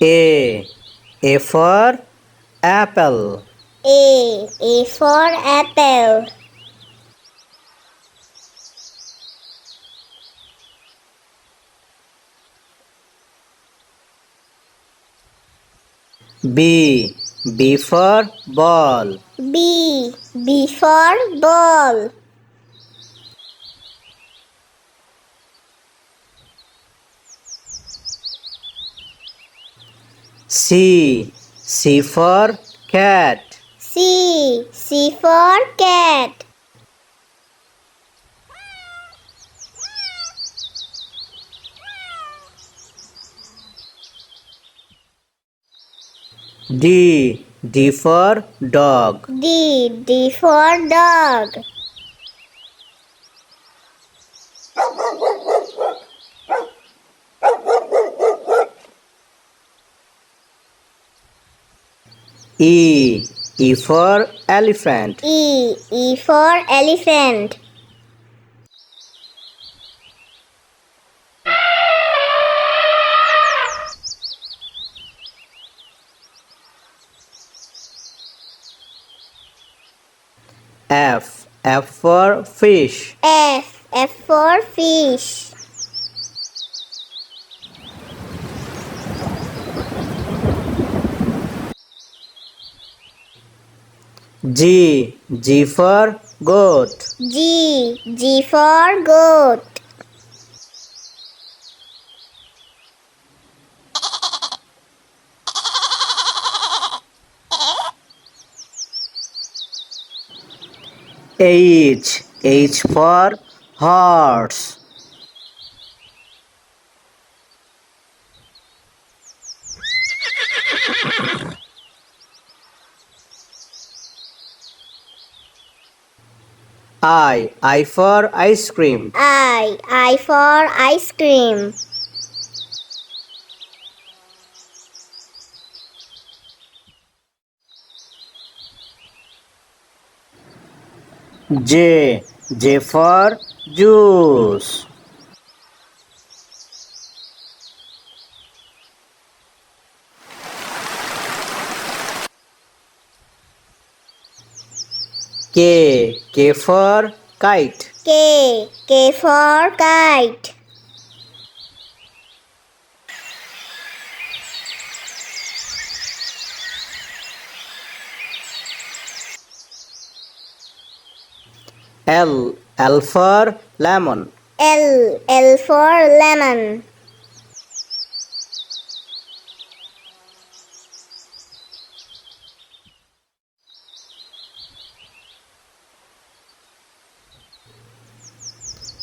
A. A for apple. A for apple. B. B for ball. B for ball. C. C for cat. C for cat. D. D for dog. D for dog. E. E for elephant. E for elephant. F. F for fish. F for fish. G. G for goat. G for goat. H. H for horse. I for ice cream. I for ice cream. J. J for juice. K. K for kite. K for kite. L. L for lemon. L for lemon.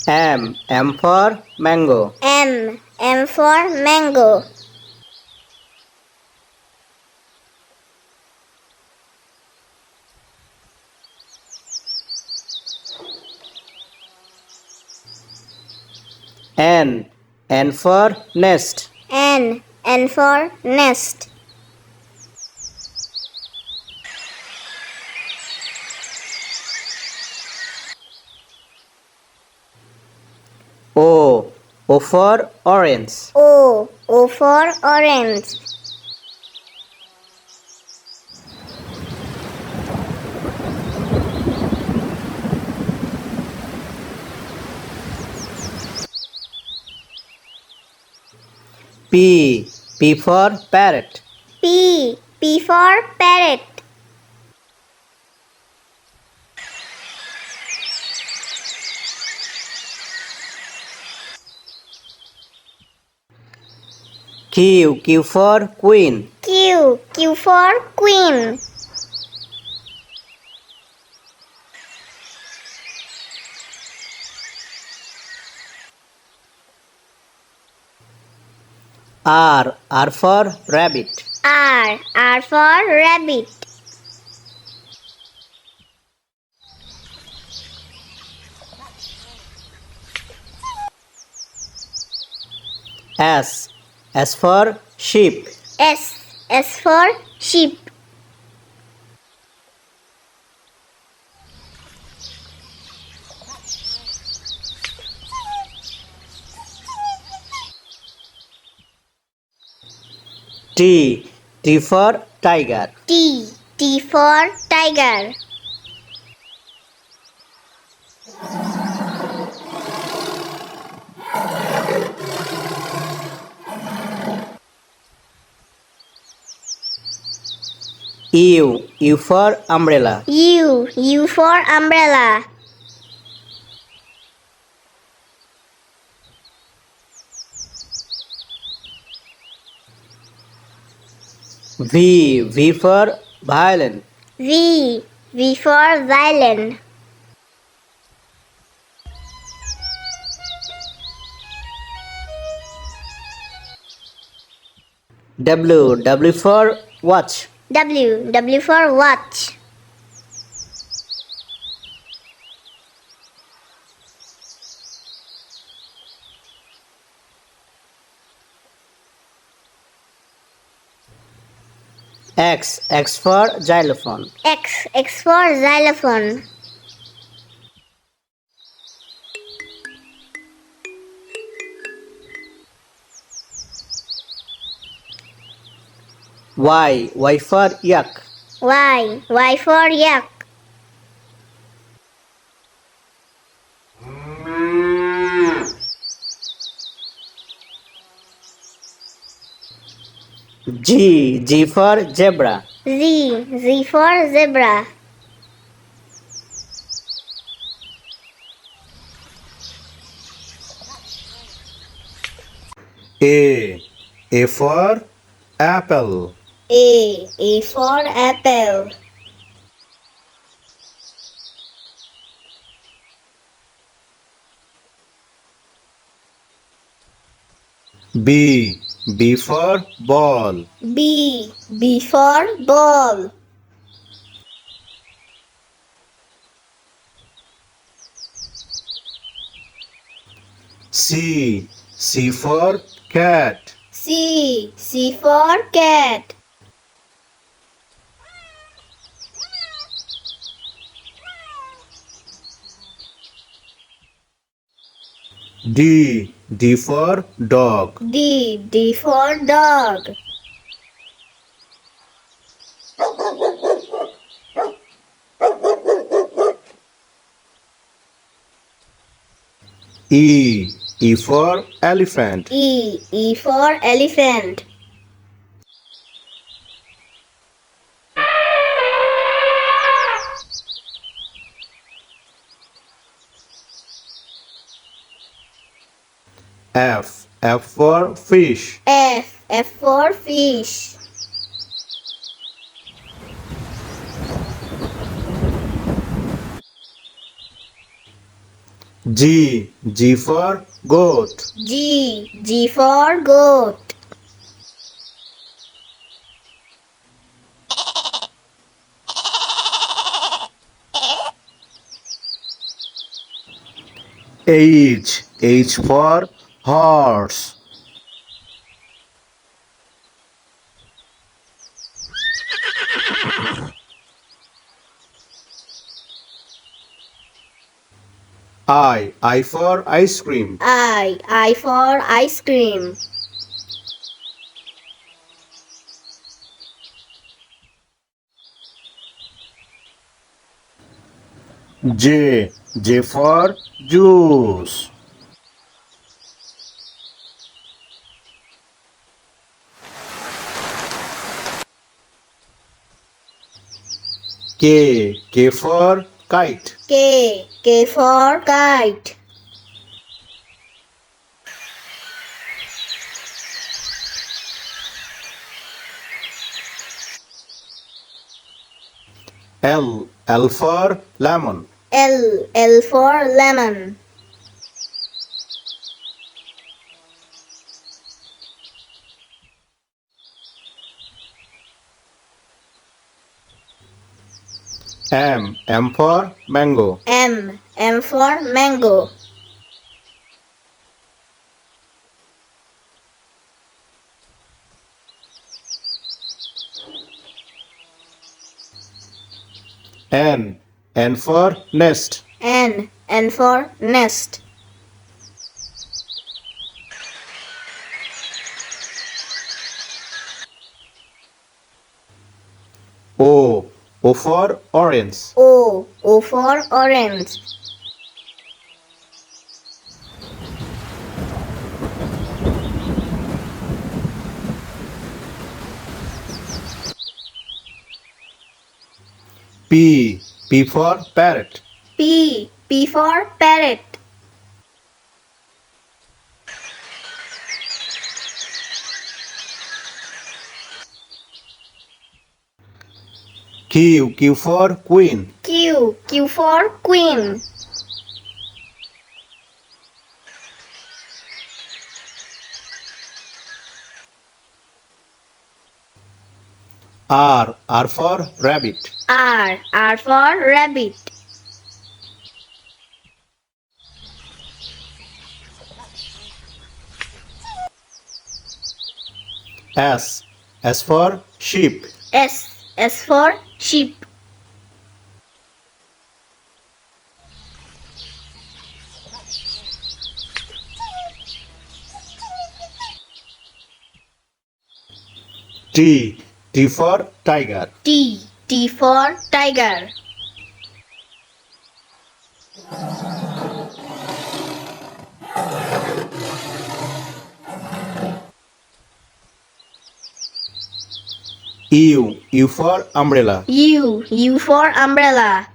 M. M for mango. M for mango. N. N for nest. N for nest. O. O for orange. O for orange. P. P for parrot. P for parrot. Q. Q for queen. Q for queen. R. R for rabbit. R for rabbit. S. S for sheep. S for sheep. T. T for tiger. T. T for tiger. U. U for umbrella. U. U for umbrella. V. V for violin. V. V for violin. W. W for watch. W. W for watch. X. X for xylophone. X. X for xylophone. Y. Y for yak. Y. Y for yak. G. G for zebra. Z. Z for zebra. A. A for apple. A. A for apple. B. B for ball. B. B for ball. C. C for cat. C. C for cat. D. D for dog. D. D for dog. E. E for elephant. E. E for elephant. F. F for fish. F. F for fish. G. G for goat. G. G for goat. H. H for horse. I for ice cream. I for ice cream. J. J for juice. K. K for kite. K. K for kite. L. L for lemon. L. L for lemon. M. M for mango. M. M for mango. N. N for nest. N. N for nest. O. O for orange. O. O for orange. P. P for parrot. P. P for parrot. Q. Q for queen. Q. Q for queen. R. R for rabbit. R. R for rabbit. S. S for sheep. S. S for sheep. T. T for tiger. T. T for tiger. U. U for umbrella. U. U for umbrella.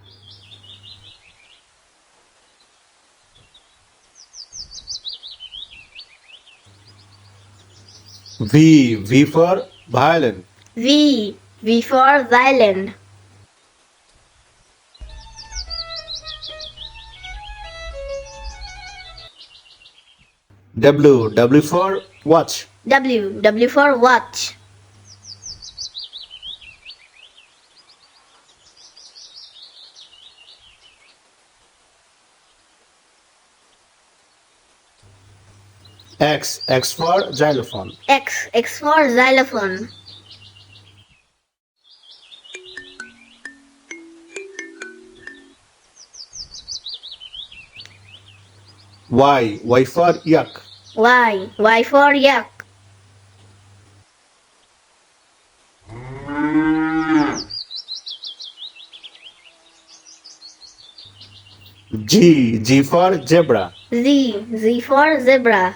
V. V for violin. V. V for violin. W. W for watch. W. W for watch. X. X for xylophone. X. X for xylophone. Y. Y for yak. Y. Y for yak. G. G for zebra. Z. Z for zebra.